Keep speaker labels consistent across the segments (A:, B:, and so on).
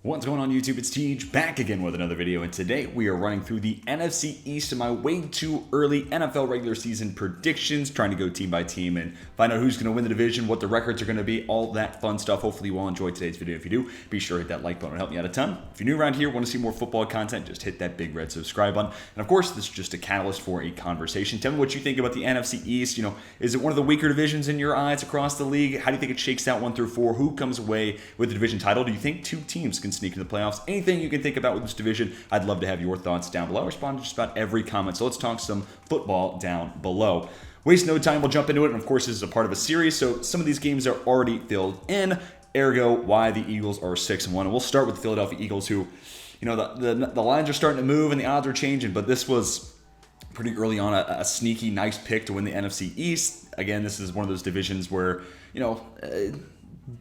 A: What's going on YouTube? It's Teej back again with another video, and today we are running through the NFC East in my way too early NFL regular season predictions, trying to go team by team and find out who's going to win the division, what the records are going to be, all that fun stuff. Hopefully you all enjoyed today's video. If you do, be sure to hit that like button. It'll help me out a ton. If you're new around here, want to see more football content, just hit that big red subscribe button. And of course, this is just a catalyst for a conversation. Tell me what you think about the NFC East. You know, is it one of the weaker divisions in your eyes across the league? How do you think it shakes out 1 through 4? Who comes away with the division title? Do you think 2 teams can sneak into the playoffs? Anything you can think about with this division, I'd love to have your thoughts down below. I respond to just about every comment, so let's talk some football down below. Waste no time, we'll jump into it, and of course this is a part of a series, so some of these games are already filled in, ergo why the Eagles are 6-1. And we'll start with the Philadelphia Eagles, who, you know, the lines are starting to move and the odds are changing, but this was pretty early on a sneaky, nice pick to win the NFC East. Again, this is one of those divisions where, you know,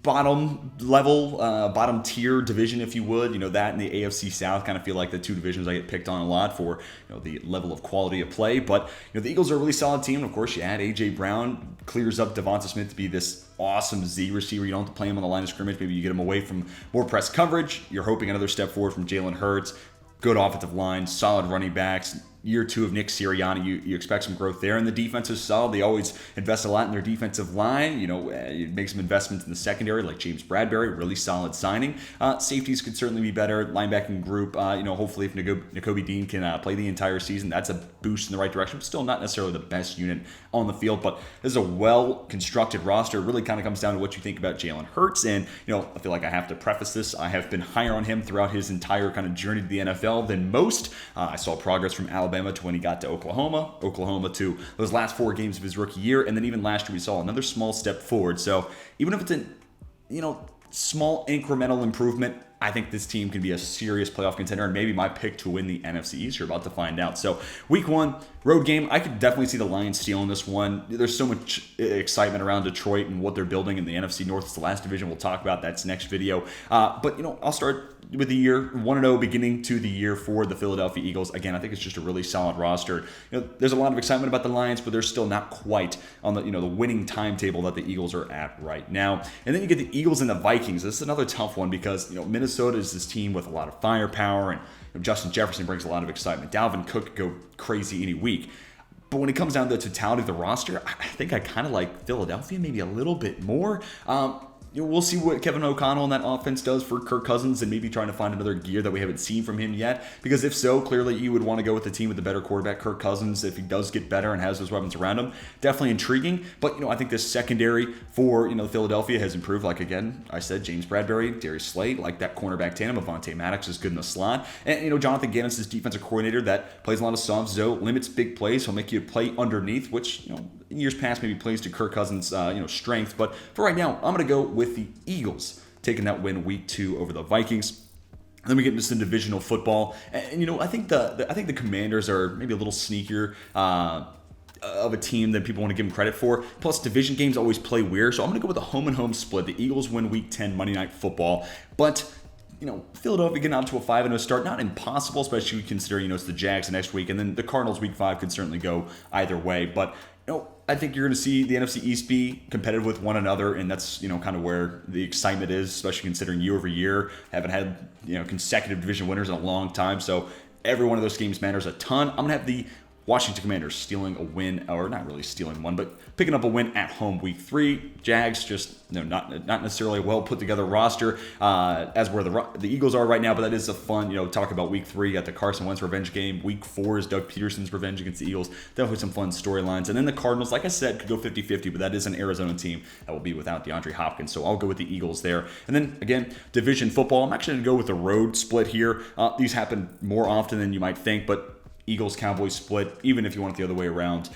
A: bottom level, bottom tier division, if you would. You know, that and the AFC South kind of feel like the 2 divisions I get picked on a lot for, you know, the level of quality of play. But, you know, the Eagles are a really solid team. And of course, you add A.J. Brown, clears up Devonta Smith to be this awesome Z receiver. You don't have to play him on the line of scrimmage. Maybe you get him away from more press coverage. You're hoping another step forward from Jalen Hurts. Good offensive line, solid running backs. Year 2 of Nick Sirianni, you expect some growth there. And the defense is solid. They always invest a lot in their defensive line. You know, it makes some investments in the secondary, like James Bradbury, really solid signing. Safeties could certainly be better. Linebacking group, you know, hopefully if Nakobe Dean can play the entire season, that's a boost in the right direction. Still not necessarily the best unit on the field, but this is a well-constructed roster. It really kind of comes down to what you think about Jalen Hurts. And, you know, I feel like I have to preface this. I have been higher on him throughout his entire kind of journey to the NFL than most. I saw progress from Alabama to when he got to Oklahoma to those last 4 games of his rookie year, and then even last year we saw another small step forward. So even if it's a, you know, small incremental improvement, I think this team can be a serious playoff contender, and maybe my pick to win the NFC East. You're about to find out. So week 1, road game, I could definitely see the Lions stealing this one. There's so much excitement around Detroit and what they're building in the NFC North. It's the last division we'll talk about. That's next video. But, you know, I'll start with the year 1-0 beginning to the year for the Philadelphia Eagles. Again, I think it's just a really solid roster. You know, there's a lot of excitement about the Lions, but they're still not quite on the, you know, the winning timetable that the Eagles are at right now. And then you get the Eagles and the Vikings. This is another tough one because, you know, Minnesota is this team with a lot of firepower, and you know, Justin Jefferson brings a lot of excitement. Dalvin Cook could go crazy any week. But when it comes down to the totality of the roster, I think I kind of like Philadelphia maybe a little bit more. You know, we'll see what Kevin O'Connell and that offense does for Kirk Cousins, and maybe trying to find another gear that we haven't seen from him yet. Because if so, clearly you would want to go with the team with the better quarterback, Kirk Cousins, if he does get better and has those weapons around him. Definitely intriguing. But, you know, I think this secondary for, you know, Philadelphia has improved. Like, again, I said, James Bradbury, Darius Slay, like that cornerback tandem. Avonte Maddox is good in the slot. And, you know, Jonathan Gannon's this defensive coordinator that plays a lot of soft zone, limits big plays. He'll make you play underneath, which, you know, in years past maybe plays to Kirk Cousins' you know, strength. But for right now, I'm going to go with the Eagles taking that win week 2 over the Vikings. And then we get into some divisional football, and you know, I think the Commanders are maybe a little sneakier of a team than people want to give them credit for. Plus, division games always play weird, so I'm going to go with a home and home split. The Eagles win week 10 Monday Night Football, but you know, Philadelphia getting out to a 5-0 start, not impossible, especially considering, you know, it's the Jags next week, and then the Cardinals week 5 could certainly go either way. But, you know, I think you're going to see the NFC East be competitive with one another, and that's, you know, kind of where the excitement is, especially considering year over year, haven't had, you know, consecutive division winners in a long time. So every one of those games matters a ton. I'm going to have the Washington Commanders stealing a win, or not really stealing one, but picking up a win at home week 3. Jags just, you know, not necessarily a well put together roster as where the Eagles are right now, but that is a fun, you know, talk about week 3. You got the Carson Wentz revenge game. Week 4 is Doug Peterson's revenge against the Eagles. Definitely some fun storylines. And then the Cardinals, like I said, could go 50-50, but that is an Arizona team that will be without DeAndre Hopkins, so I'll go with the Eagles there. And then again, division football, I'm actually going to go with the road split here. These happen more often than you might think, but Eagles Cowboys split, even if you want it the other way around,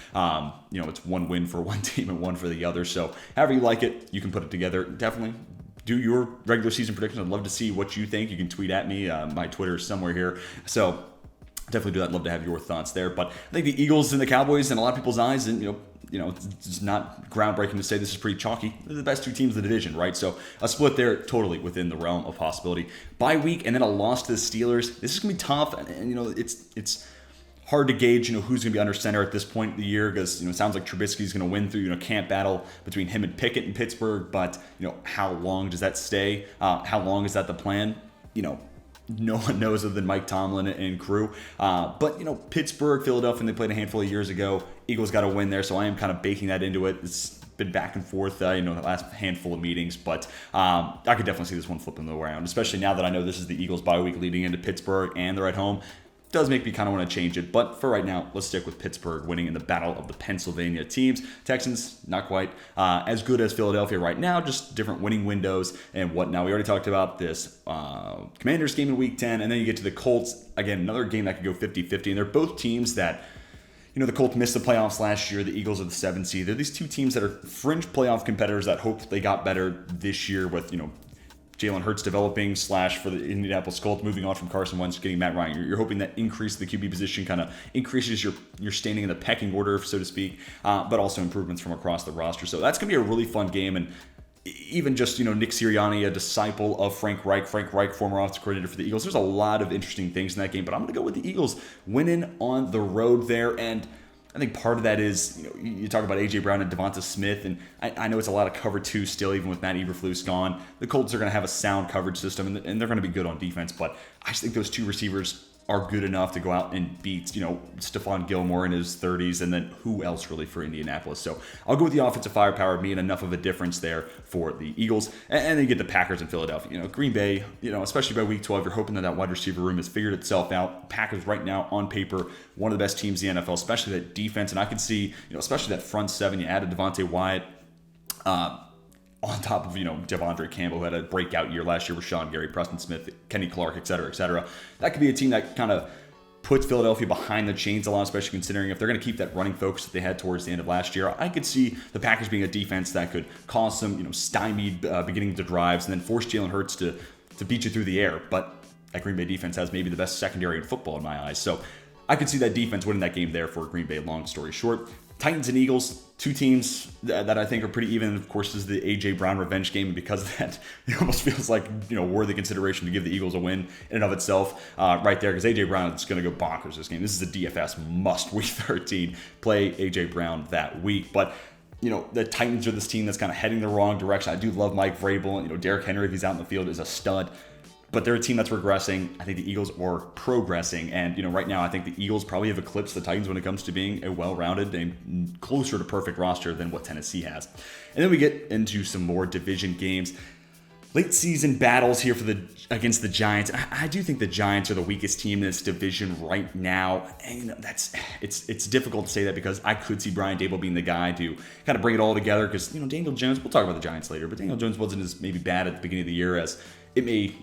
A: you know, it's one win for one team and one for the other. So however you like it, you can put it together. Definitely do your regular season predictions. I'd love to see what you think. You can tweet at me. My Twitter is somewhere here. So definitely do that. I'd love to have your thoughts there. But I think the Eagles and the Cowboys, in a lot of people's eyes, and you know, it's not groundbreaking to say this is pretty chalky. They're the best 2 teams in the division, right? So a split there, totally within the realm of possibility. Bye week and then a loss to the Steelers. This is gonna be tough, and you know, it's hard to gauge, who's going to be under center at this point of the year because, it sounds like Trubisky's going to win through, camp battle between him and Pickett in Pittsburgh. But, how long does that stay? How long is that the plan? No one knows other than Mike Tomlin and crew. But, Pittsburgh, Philadelphia, they played a handful of years ago. Eagles got a win there, so I am kind of baking that into it. It's been back and forth, the last handful of meetings. But I could definitely see this one flipping around, especially now that I know this is the Eagles bye week leading into Pittsburgh and they're at home. Does make me kind of want to change it, but for right now, let's stick with Pittsburgh winning in the battle of the Pennsylvania teams. Texans, not quite as good as Philadelphia right now, just different winning windows and whatnot. We already talked about this Commanders game in Week 10, and then you get to the Colts. Again, another game that could go 50-50, and they're both teams that, the Colts missed the playoffs last year. The Eagles are the 7th seed. They're these two teams that are fringe playoff competitors that hope they got better this year with, Jalen Hurts developing / for the Indianapolis Colts moving on from Carson Wentz, getting Matt Ryan. You're hoping that increase the QB position kind of increases your standing in the pecking order, so to speak, but also improvements from across the roster. So that's going to be a really fun game. And even just, Nick Sirianni, a disciple of Frank Reich, former offensive coordinator for the Eagles. There's a lot of interesting things in that game, but I'm going to go with the Eagles winning on the road there. And I think part of that is, you talk about A.J. Brown and Devonta Smith, and I know it's a lot of cover two still, even with Matt Eberflus gone. The Colts are going to have a sound coverage system, and they're going to be good on defense, but I just think those two receivers are good enough to go out and beat, Stephon Gilmore in his 30s, and then who else really for Indianapolis. So I'll go with the offensive firepower being enough of a difference there for the Eagles. And then you get the Packers in Philadelphia. Green Bay, especially by week 12, you're hoping that wide receiver room has figured itself out. Packers right now on paper, one of the best teams in the NFL, especially that defense. And I can see, especially that front seven, you added Devontae Wyatt, on top of, Devondre Campbell, who had a breakout year last year with Sean Gary, Preston Smith, Kenny Clark, et cetera, et cetera. That could be a team that kind of puts Philadelphia behind the chains a lot, especially considering if they're going to keep that running focus that they had towards the end of last year. I could see the Packers being a defense that could cause some, stymied beginning of the drives and then force Jalen Hurts to beat you through the air. But that Green Bay defense has maybe the best secondary in football in my eyes. So I could see that defense winning that game there for Green Bay, long story short. Titans and Eagles, two teams that I think are pretty even. Of course, this is the A.J. Brown revenge game, and because of that, it almost feels like, worthy consideration to give the Eagles a win in and of itself right there, because A.J. Brown is going to go bonkers this game. This is a DFS must week 13. Play A.J. Brown that week. But, the Titans are this team that's kind of heading the wrong direction. I do love Mike Vrabel. Derrick Henry, if he's out in the field, is a stud. But they're a team that's regressing. I think the Eagles are progressing. And, right now I think the Eagles probably have eclipsed the Titans when it comes to being a well-rounded and closer to perfect roster than what Tennessee has. And then we get into some more division games. Late season battles here against the Giants. I do think the Giants are the weakest team in this division right now. And it's difficult to say that because I could see Brian Daboll being the guy to kind of bring it all together. Because, Daniel Jones, we'll talk about the Giants later, but Daniel Jones wasn't as maybe bad at the beginning of the year as it may,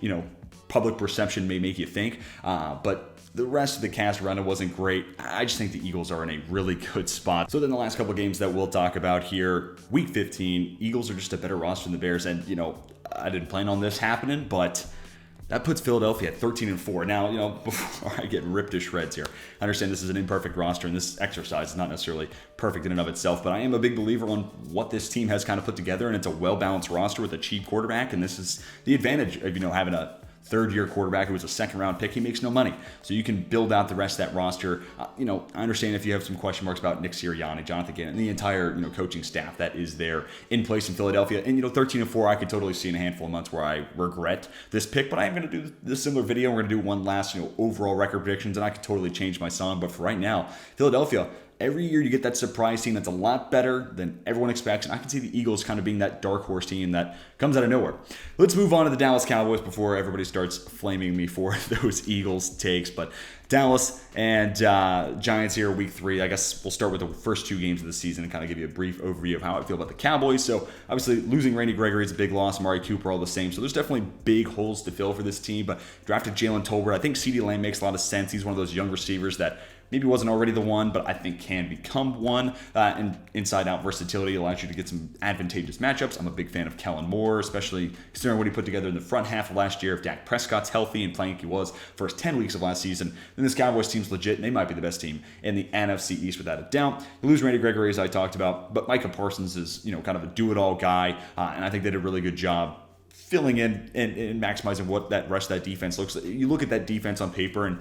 A: public perception may make you think, but the rest of the cast around it wasn't great. I just think the Eagles are in a really good spot. So then the last couple of games that we'll talk about here, Week 15, Eagles are just a better roster than the Bears, and I didn't plan on this happening, but that puts Philadelphia at 13-4. Now, before I get ripped to shreds here, I understand this is an imperfect roster, and this exercise is not necessarily perfect in and of itself, but I am a big believer on what this team has kind of put together, and it's a well-balanced roster with a cheap quarterback, and this is the advantage of, having a third-year quarterback who was a second-round pick. He makes no money. So you can build out the rest of that roster. I understand if you have some question marks about Nick Sirianni, Jonathan Gannon, and the entire, coaching staff that is there in place in Philadelphia. And, 13-4, I could totally see in a handful of months where I regret this pick. But I am going to do this similar video. We're going to do one last, overall record predictions, and I could totally change my song. But for right now, Philadelphia, every year you get that surprise team that's a lot better than everyone expects, and I can see the Eagles kind of being that dark horse team that comes out of nowhere. Let's move on to the Dallas Cowboys before everybody starts flaming me for those Eagles takes. But Dallas and Giants here, Week 3. I guess we'll start with the first two games of the season and kind of give you a brief overview of how I feel about the Cowboys. So obviously losing Randy Gregory is a big loss. Amari Cooper all the same. So there's definitely big holes to fill for this team. But drafted Jalen Tolbert. I think CeeDee Lamb makes a lot of sense. He's one of those young receivers that maybe wasn't already the one, but I think can become one. And inside-out versatility allows you to get some advantageous matchups. I'm a big fan of Kellen Moore, especially considering what he put together in the front half of last year. If Dak Prescott's healthy and playing like he was first 10 weeks of last season, then this Cowboys team's legit, and they might be the best team in the NFC East without a doubt. You lose Randy Gregory, as I talked about, but Micah Parsons is, kind of a do-it-all guy, and I think they did a really good job filling in and maximizing what that rest of that defense looks like. You look at that defense on paper, and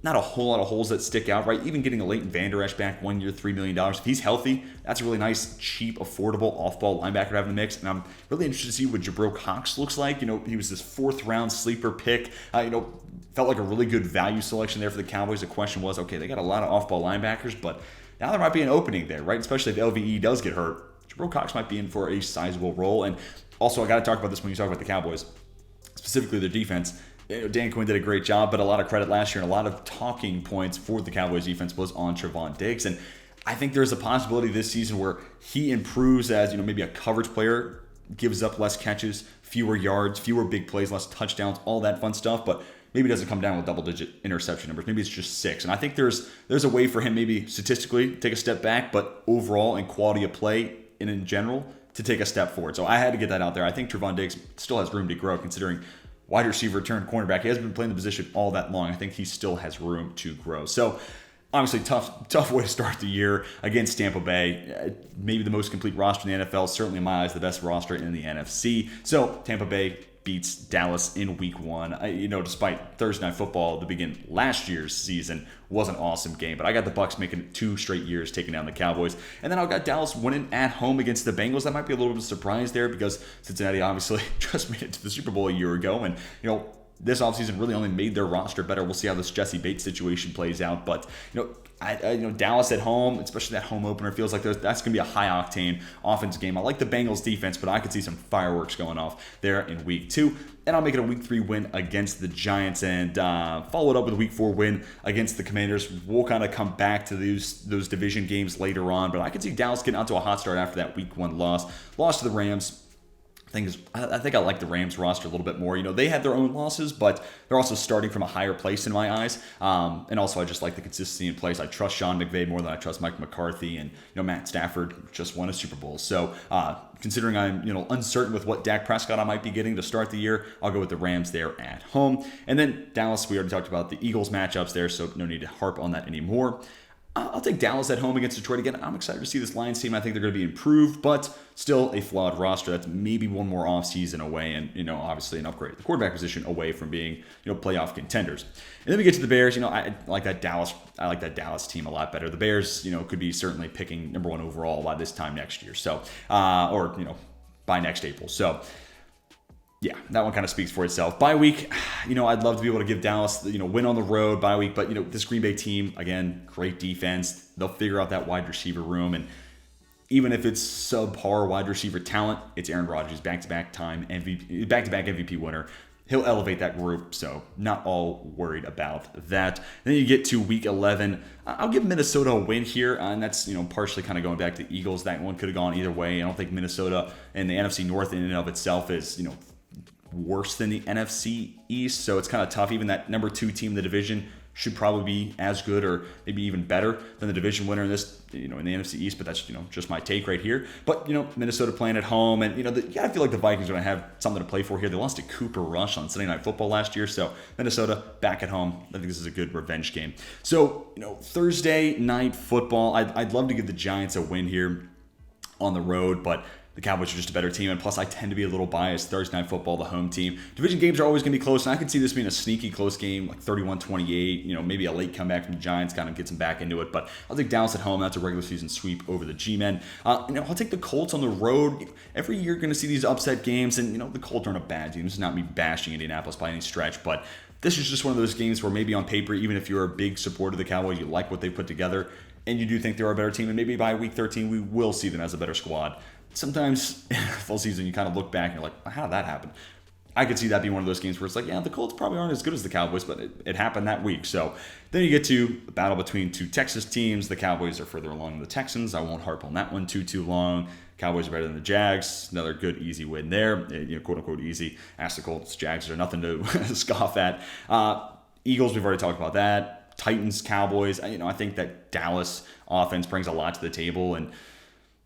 A: not a whole lot of holes that stick out, right? Even getting a Leighton Vander Esch back 1 year, $3 million. If he's healthy, that's a really nice, cheap, affordable off-ball linebacker to have in the mix. And I'm really interested to see what Jabril Cox looks like. He was this 4th-round sleeper pick. Felt like a really good value selection there for the Cowboys. The question was, okay, they got a lot of off-ball linebackers, but now there might be an opening there, right? Especially if LVE does get hurt. Jabril Cox might be in for a sizable role. And also, I got to talk about this when you talk about the Cowboys, specifically their defense. Dan Quinn did a great job, but a lot of credit last year and a lot of talking points for the Cowboys defense was on Trevon Diggs. And I think there's a possibility this season where he improves as, maybe a coverage player, gives up less catches, fewer yards, fewer big plays, less touchdowns, all that fun stuff, but maybe doesn't come down with double-digit interception numbers. Maybe it's just 6. And I think there's a way for him maybe statistically take a step back, but overall in quality of play and in general to take a step forward. So I had to get that out there. I think Trevon Diggs still has room to grow considering wide receiver turned cornerback. He hasn't been playing the position all that long. I think he still has room to grow. So obviously tough way to start the year against Tampa Bay. Maybe the most complete roster in the NFL. Certainly in my eyes, the best roster in the NFC. So Tampa Bay beats Dallas in week 1. Despite Thursday Night Football to begin last year's season was an awesome game, but I got the Bucs making it 2 straight years taking down the Cowboys, and then I got Dallas winning at home against the Bengals. That might be a little bit of a surprise there because Cincinnati obviously just made it to the Super Bowl a year ago, and this offseason really only made their roster better. We'll see how this Jesse Bates situation plays out, but Dallas at home, especially that home opener, feels like that's going to be a high-octane offense game. I like the Bengals defense, but I could see some fireworks going off there in week 2. And I'll make it a week 3 win against the Giants and follow it up with a week 4 win against the Commanders. We'll kind of come back to those division games later on, but I could see Dallas getting out to a hot start after that week 1 loss. Loss to the Rams. I think I like the Rams roster a little bit more. They had their own losses, but they're also starting from a higher place in my eyes. And also, I just like the consistency in place. I trust Sean McVay more than I trust Mike McCarthy, and Matt Stafford just won a Super Bowl. So, considering I'm uncertain with what Dak Prescott I might be getting to start the year, I'll go with the Rams there at home. And then Dallas, we already talked about the Eagles matchups there, so no need to harp on that anymore. I'll take Dallas at home against Detroit again. I'm excited to see this Lions team. I think they're going to be improved, but still a flawed roster. That's maybe one more offseason away and, obviously an upgrade at the quarterback position away from being, playoff contenders. And then we get to the Bears. I like that Dallas team a lot better. The Bears, could be certainly picking number 1 overall by this time next year. So, by next April. So, yeah, that one kind of speaks for itself. Bye week, I'd love to be able to give Dallas, win on the road bye week. But, this Green Bay team, again, great defense. They'll figure out that wide receiver room. And even if it's subpar wide receiver talent, it's Aaron Rodgers, back-to-back MVP winner. He'll elevate that group, so not all worried about that. Then you get to week 11. I'll give Minnesota a win here, and that's partially kind of going back to Eagles. That one could have gone either way. I don't think Minnesota and the NFC North in and of itself is worse than the NFC East, so it's kind of tough. Even that number 2 team in the division should probably be as good or maybe even better than the division winner in this, in the NFC East, but that's, just my take right here. But, Minnesota playing at home, and, you gotta feel like the Vikings are going to have something to play for here. They lost to Cooper Rush on Sunday Night Football last year, so Minnesota back at home. I think this is a good revenge game. So, Thursday Night Football, I'd love to give the Giants a win here on the road, but the Cowboys are just a better team, and plus I tend to be a little biased. Thursday Night Football, the home team. Division games are always going to be close, and I could see this being a sneaky close game, like 31-28, maybe a late comeback from the Giants kind of gets them back into it, but I'll take Dallas at home. That's a regular season sweep over the G-Men. I'll take the Colts on the road. Every year you're going to see these upset games, and, the Colts aren't a bad team. This is not me bashing Indianapolis by any stretch, but this is just one of those games where maybe on paper, even if you're a big supporter of the Cowboys, you like what they put together, and you do think they're a better team, and maybe by week 13 we will see them as a better squad. Sometimes in a full season, you kind of look back and you're like, how did that happen? I could see that being one of those games where it's like, yeah, the Colts probably aren't as good as the Cowboys, but it happened that week. So then you get to the battle between 2 Texas teams. The Cowboys are further along than the Texans. I won't harp on that one too long. Cowboys are better than the Jags. Another good, easy win there. Quote-unquote easy. Ask the Colts. Jags are nothing to scoff at. Eagles, we've already talked about that. Titans, Cowboys. I think that Dallas offense brings a lot to the table, and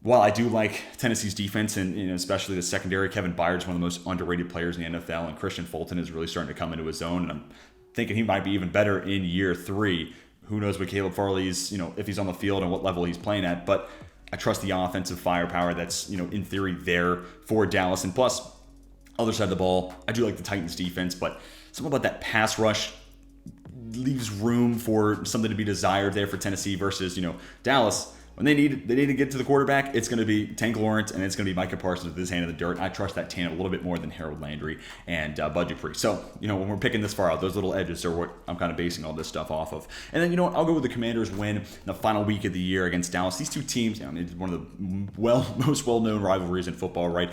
A: while I do like Tennessee's defense and especially the secondary, Kevin Byard's one of the most underrated players in the NFL, and Christian Fulton is really starting to come into his own, and I'm thinking he might be even better in year 3. Who knows what Caleb Farley's, if he's on the field and what level he's playing at, but I trust the offensive firepower that's, in theory there for Dallas. And plus, other side of the ball, I do like the Titans defense, but something about that pass rush, leaves room for something to be desired there for Tennessee versus, Dallas. When they need to get to the quarterback, it's going to be Tank Lawrence and it's going to be Micah Parsons with his hand in the dirt. I trust that tandem a little bit more than Harold Landry and Bud Dupree. So, when we're picking this far out, those little edges are what I'm kind of basing all this stuff off of. And then, I'll go with the Commanders win in the final week of the year against Dallas. These two teams, it's one of the most well-known rivalries in football, right?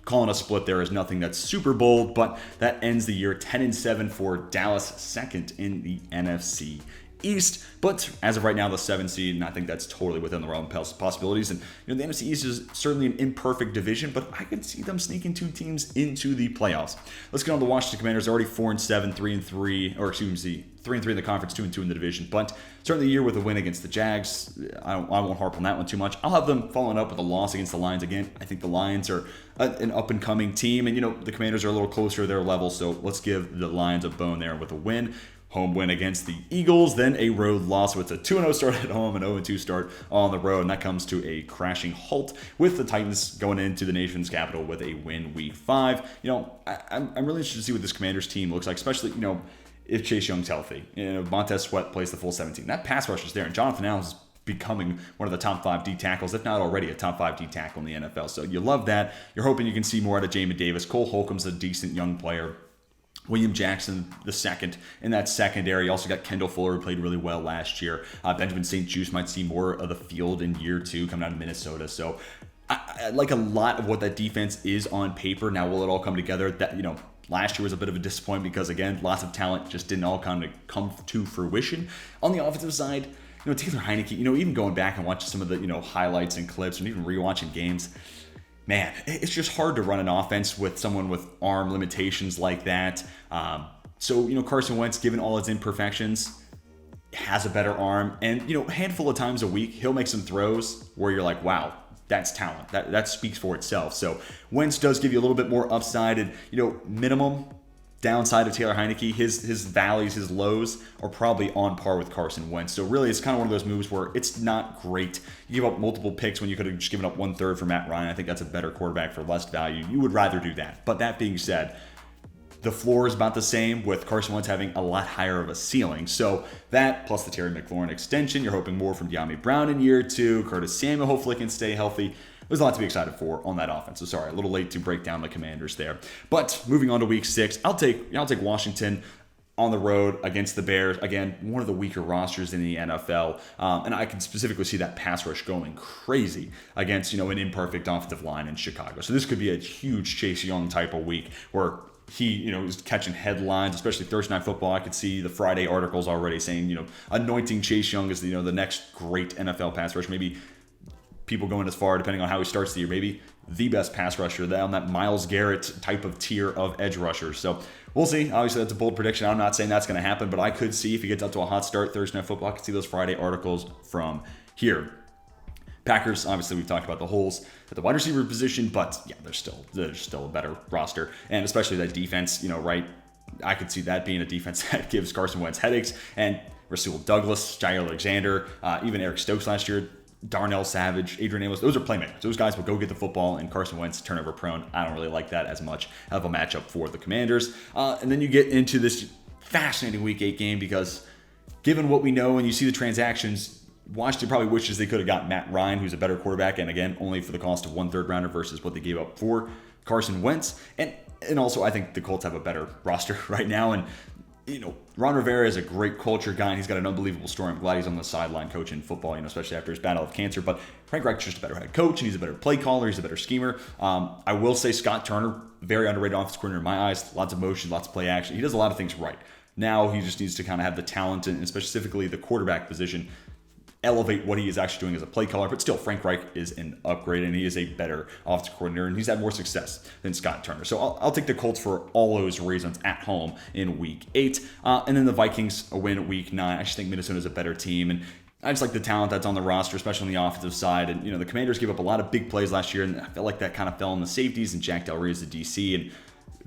A: Calling a split there is nothing that's super bold, but that ends the year 10-7 for Dallas, second in the NFC East, but as of right now, the 7th seed, and I think that's totally within the realm of possibilities. And the NFC East is certainly an imperfect division, but I could see them sneaking two teams into the playoffs. Let's get on the Washington Commanders. Already 4-7, 3-3, or excuse me, 3-3 in the conference, 2-2 in the division. But starting the year with a win against the Jags, I won't harp on that one too much. I'll have them following up with a loss against the Lions again. I think the Lions are an up-and-coming team, and the Commanders are a little closer to their level, so let's give the Lions a bone there with a win. Home win against the Eagles, then a road loss with a 2-0 start at home and 0-2 start on the road, and that comes to a crashing halt with the Titans going into the nation's capital with a win week 5. I'm really interested to see what this Commanders team looks like, especially, if Chase Young's healthy. Montez Sweat plays the full 17. That pass rush is there, and Jonathan Allen is becoming one of the top 5 D tackles, if not already a top 5 D tackle in the NFL. So you love that. You're hoping you can see more out of Jamin Davis. Cole Holcomb's a decent young player. William Jackson the second in that secondary. You also got Kendall Fuller, who played really well last year. Benjamin St-Juste might see more of the field in year 2 coming out of Minnesota. So I like a lot of what that defense is on paper. Now, will it all come together? That last year was a bit of a disappointment because, again, lots of talent just didn't all kind of come to fruition. On the offensive side, Taylor Heineke, even going back and watching some of the, highlights and clips and even rewatching games, man, it's just hard to run an offense with someone with arm limitations like that. So, Carson Wentz, given all his imperfections, has a better arm. And, a handful of times a week, he'll make some throws where you're like, wow, that's talent. That speaks for itself. So Wentz does give you a little bit more upside and, minimum downside of Taylor Heineke, his valleys, his lows are probably on par with Carson Wentz. So really, it's kind of one of those moves where it's not great. You give up multiple picks when you could have just given up 1/3 for Matt Ryan. I think that's a better quarterback for less value. You would rather do that. But that being said, the floor is about the same with Carson Wentz having a lot higher of a ceiling. So that plus the Terry McLaurin extension, you're hoping more from De'Ami Brown in year 2. Curtis Samuel hopefully can stay healthy. There's a lot to be excited for on that offense. So sorry, a little late to break down the Commanders there. But moving on to week 6, I'll take Washington on the road against the Bears. Again, one of the weaker rosters in the NFL. And I can specifically see that pass rush going crazy against, an imperfect offensive line in Chicago. So this could be a huge Chase Young type of week where he, is catching headlines, especially Thursday Night Football. I could see the Friday articles already saying, anointing Chase Young as, the next great NFL pass rush. Maybe people going as far, depending on how he starts the year, maybe the best pass rusher on that Myles Garrett type of tier of edge rushers. So we'll see. Obviously, that's a bold prediction. I'm not saying that's going to happen, but I could see if he gets up to a hot start Thursday Night Football, I could see those Friday articles from here. Packers, obviously, we've talked about the holes at the wide receiver position, but yeah, there's still a better roster, and especially that defense, right? I could see that being a defense that gives Carson Wentz headaches, and Rasul Douglas, Jair Alexander, even Eric Stokes last year, Darnell Savage, Adrian Amos, those are playmakers. Those guys will go get the football, and Carson Wentz turnover prone. I don't really like that as much of a matchup for the Commanders. And then you get into this fascinating Week 8 game because given what we know and you see the transactions, Washington probably wishes they could have got Matt Ryan, who's a better quarterback, and again, only for the cost of 1/3 rounder versus what they gave up for Carson Wentz. And also, I think the Colts have a better roster right now, and Ron Rivera is a great culture guy, and he's got an unbelievable story. I'm glad he's on the sideline coaching football, especially after his battle of cancer. But Frank Reich's just a better head coach, and he's a better play caller. He's a better schemer. I will say Scott Turner, very underrated offensive coordinator in my eyes. Lots of motion, lots of play action. He does a lot of things right. Now he just needs to kind of have the talent, and specifically the quarterback position, elevate what he is actually doing as a play caller. But still, Frank Reich is an upgrade, and he is a better offensive coordinator, and he's had more success than Scott Turner. So I'll take the Colts for all those reasons at home in Week 8. And then the Vikings a win at Week 9. I just think Minnesota's a better team, and I just like the talent that's on the roster, especially on the offensive side. And, the Commanders gave up a lot of big plays last year, and I felt like that kind of fell on the safeties, and Jack Del Rio is the DC, and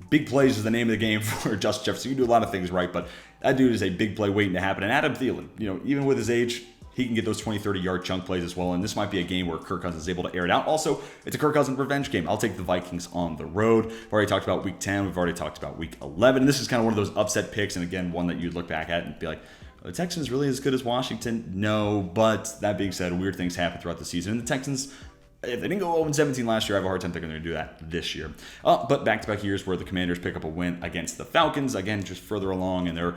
A: big plays is the name of the game for Justin Jefferson. You can do a lot of things right, but that dude is a big play waiting to happen. And Adam Thielen, even with his age, he can get those 20, 30-yard chunk plays as well. And this might be a game where Kirk Cousins is able to air it out. Also, it's a Kirk Cousins revenge game. I'll take the Vikings on the road. We've already talked about week 10. We've already talked about week 11. And this is kind of one of those upset picks. And again, one that you'd look back at and be like, are the Texans really as good as Washington? No. But that being said, weird things happen throughout the season. And the Texans, if they didn't go 0-17 last year, I have a hard time thinking they're going to do that this year. But back-to-back years where the Commanders pick up a win against the Falcons. Again, just further along in their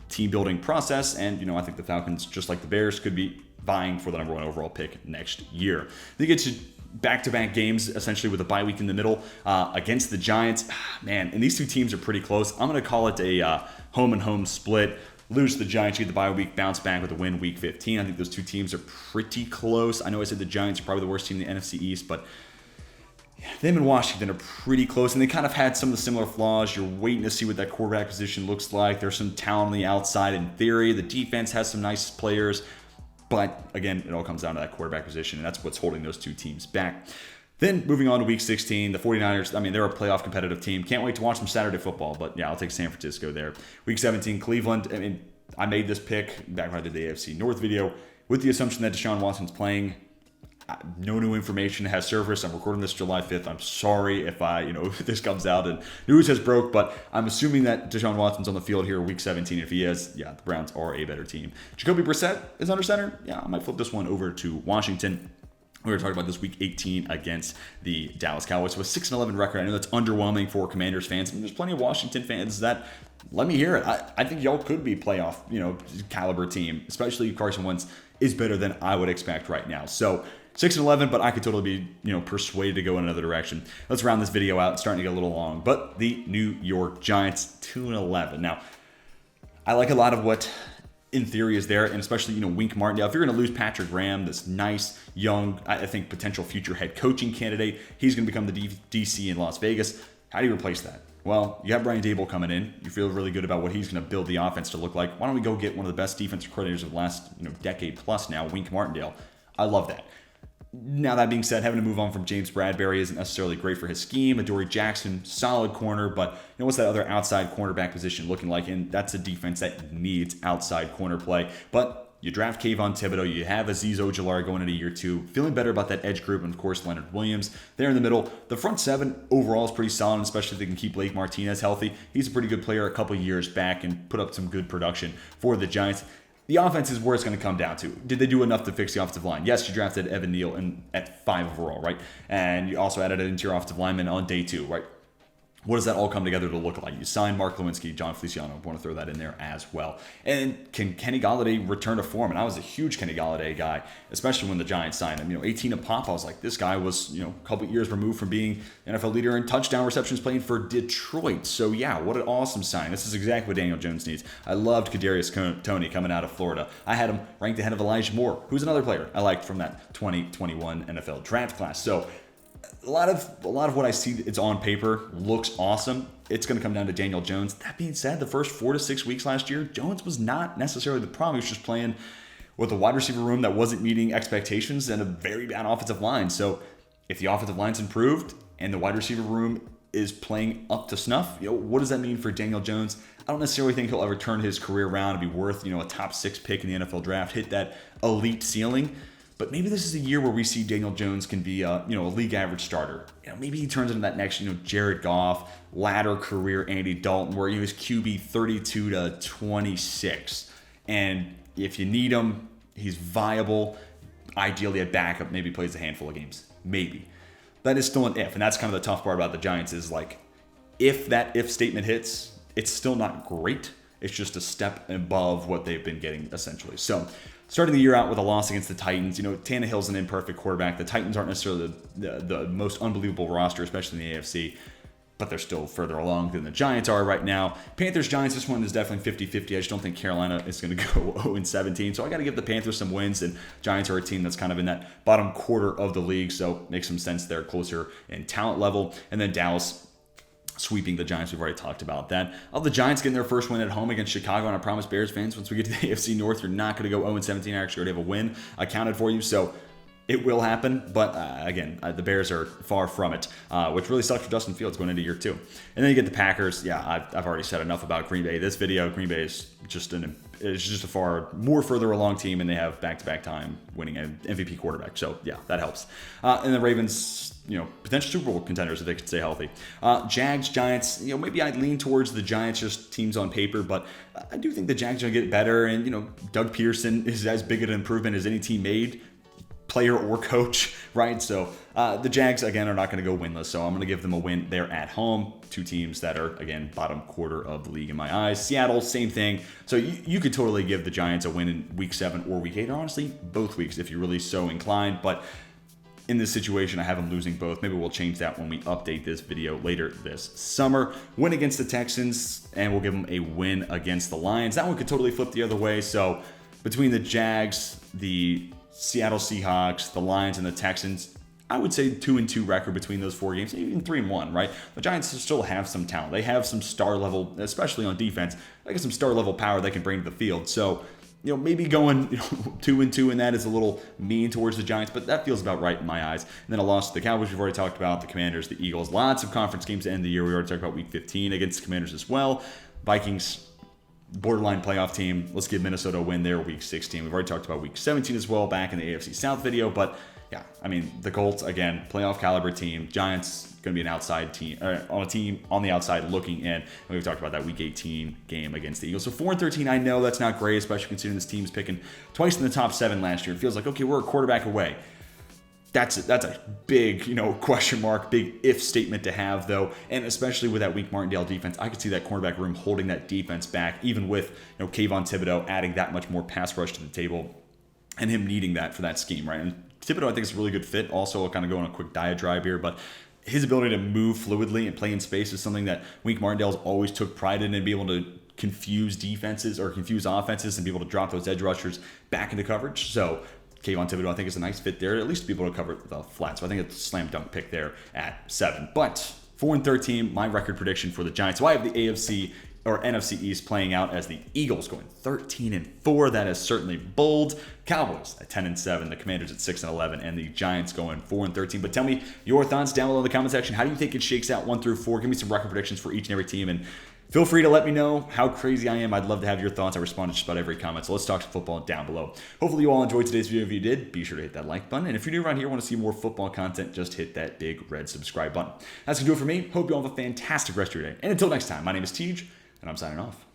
A: team building process. And, I think the Falcons, just like the Bears, could be vying for the number 1 overall pick next year. They get to back-to-back games, essentially with a bye week in the middle against the Giants. Man, and these two teams are pretty close. I'm going to call it a home-and-home split. Lose to the Giants, you get the bye week, bounce back with a win week 15. I think those two teams are pretty close. I know I said the Giants are probably the worst team in the NFC East, but them and Washington are pretty close, and they kind of had some of the similar flaws. You're waiting to see what that quarterback position looks like. There's some talent on the outside in theory. The defense has some nice players. But again, it all comes down to that quarterback position, and that's what's holding those two teams back. Then moving on to week 16, the 49ers, they're a playoff competitive team. Can't wait to watch some Saturday football, but yeah, I'll take San Francisco there. Week 17, Cleveland. I made this pick back when I did the AFC North video with the assumption that Deshaun Watson's playing. No new information has surfaced. I'm recording this July 5th. I'm sorry if if this comes out and news has broke, but I'm assuming that Deshaun Watson's on the field here week 17. If he is, the Browns are a better team. Jacoby Brissett is under center. Yeah, I might flip this one over to Washington. We were talking about this week 18 against the Dallas Cowboys. So a 6-11 record. I know that's underwhelming for Commanders fans. There's plenty of Washington fans that let me hear it. I think y'all could be playoff, caliber team, especially if Carson Wentz is better than I would expect right now. So 6-11, but I could totally be, persuaded to go in another direction. Let's round this video out. It's starting to get a little long, but the New York Giants 2-11. Now, I like a lot of what in theory is there, and especially, Wink Martindale. If you're going to lose Patrick Graham, this nice, young, I think potential future head coaching candidate, he's going to become the DC in Las Vegas. How do you replace that? Well, you have Brian Daboll coming in. You feel really good about what he's going to build the offense to look like. Why don't we go get one of the best defensive coordinators of the last, decade plus now, Wink Martindale? I love that. Now, that being said, having to move on from James Bradbury isn't necessarily great for his scheme. Adoree Jackson, solid corner, but what's that other outside cornerback position looking like? And that's a defense that needs outside corner play. But you draft Kayvon Thibodeau, you have Azeez Ojulari going into year 2. Feeling better about that edge group, and of course, Leonard Williams there in the middle. The front 7 overall is pretty solid, especially if they can keep Blake Martinez healthy. He's a pretty good player a couple years back and put up some good production for the Giants. The offense is where it's going to come down to. Did they do enough to fix the offensive line? Yes, you drafted Evan Neal at 5 overall, right? And you also added an interior offensive lineman on day 2, right? What does that all come together to look like? You signed Mark Lewinsky, John Feliciano. I want to throw that in there as well. And can Kenny Golladay return to form? And I was a huge Kenny Golladay guy, especially when the Giants signed him. 18 a pop. I was like, this guy was, a couple years removed from being NFL leader in touchdown receptions playing for Detroit. So yeah, what an awesome sign. This is exactly what Daniel Jones needs. I loved Kadarius Toney coming out of Florida. I had him ranked ahead of Elijah Moore, who's another player I liked from that 2021 NFL draft class. So a lot of what I see, it's on paper, looks awesome. It's going to come down to Daniel Jones. That being said, the first 4 to 6 weeks last year, Jones was not necessarily the problem. He was just playing with a wide receiver room that wasn't meeting expectations and a very bad offensive line. So if the offensive line's improved and the wide receiver room is playing up to snuff, what does that mean for Daniel Jones? I don't necessarily think he'll ever turn his career around and be worth, a top 6 pick in the NFL draft, hit that elite ceiling. But maybe this is a year where we see Daniel Jones can be a league average starter. Maybe he turns into that next, Jared Goff, latter career Andy Dalton, where he was QB 32 to 26. And if you need him, he's viable. Ideally a backup, maybe plays a handful of games. Maybe. That is still an if. And that's kind of the tough part about the Giants is like, if that if statement hits, it's still not great. It's just a step above what they've been getting essentially. So starting the year out with a loss against the Titans, Tannehill's an imperfect quarterback. The Titans aren't necessarily the most unbelievable roster, especially in the AFC, but they're still further along than the Giants are right now. Panthers-Giants, this one is definitely 50-50. I just don't think Carolina is going to go 0-17. So I got to give the Panthers some wins, and Giants are a team that's kind of in that bottom quarter of the league, so makes some sense there, closer in talent level. And then Dallas sweeping the Giants. We've already talked about that. The Giants getting their first win at home against Chicago, and I promise Bears fans, once we get to the AFC North, you're not going to go 0-17. I actually already have a win accounted for you. So it will happen, but again, the Bears are far from it, which really sucks for Justin Fields going into year 2. And then you get the Packers. Yeah, I've already said enough about Green Bay. This video, Green Bay is just a far more further along team, and they have back-to-back time winning an MVP quarterback. So yeah, that helps. And the Ravens, potential Super Bowl contenders if they could stay healthy. Jags, Giants, maybe I'd lean towards the Giants, just teams on paper, but I do think the Jags are going to get better. And Doug Pearson is as big an improvement as any team made, player or coach, right? So the Jags, again, are not going to go winless, so I'm going to give them a win. They're at home. 2 teams that are, again, bottom quarter of the league in my eyes. Seattle, same thing. So you could totally give the Giants a win in Week 7 or Week 8, or honestly, both weeks if you're really so inclined, but in this situation, I have them losing both. Maybe we'll change that when we update this video later this summer. Win against the Texans, and we'll give them a win against the Lions. That one could totally flip the other way, so between the Jags, the Seattle Seahawks, the Lions, and the Texans, I would say 2-2 record between those 4 games, even 3-1, right? The Giants still have some talent. They have some star level, especially on defense, they have some star level power they can bring to the field. So, maybe going 2-2 in that is a little mean towards the Giants, but that feels about right in my eyes. And then a loss to the Cowboys, we've already talked about, the Commanders, the Eagles, lots of conference games to end the year. We already talked about Week 15 against the Commanders as well. Vikings, borderline playoff team. Let's give Minnesota a win there Week 16. We've already talked about Week 17 as well back in the AFC South video, but yeah, I mean, the Colts, again, playoff caliber team. Giants going to be an outside team, on a team on the outside looking in. And we've talked about that Week 18 game against the Eagles. So 4-13, I know that's not great, especially considering this team's picking twice in the top 7 last year. It feels like, okay, we're a quarterback away. That's a big, question mark, big if statement to have, though. And especially with that weak Martindale defense, I could see that cornerback room holding that defense back, even with, Kayvon Thibodeau adding that much more pass rush to the table and him needing that for that scheme, right? And Thibodeau, I think, is a really good fit. Also, I'll kind of go on a quick diatribe here, but his ability to move fluidly and play in space is something that Wink Martindale's always took pride in, and be able to confuse defenses or confuse offenses and be able to drop those edge rushers back into coverage. So Kayvon Thibodeau, I think, is a nice fit there, at least to be able to cover the flat. So I think it's a slam dunk pick there at 7. But 4-13, my record prediction for the Giants. So I have the AFC or NFC East playing out as the Eagles going 13-4. That is certainly bold. Cowboys at 10-7, the Commanders at 6-11, and the Giants going 4-13. But tell me your thoughts down below in the comment section. How do you think it shakes out 1 through 4? Give me some record predictions for each and every team, and feel free to let me know how crazy I am. I'd love to have your thoughts. I respond to just about every comment. So let's talk football down below. Hopefully you all enjoyed today's video. If you did, be sure to hit that like button. And if you're new around here and want to see more football content, just hit that big red subscribe button. That's going to do it for me. Hope you all have a fantastic rest of your day. And until next time, my name is Tej, and I'm signing off.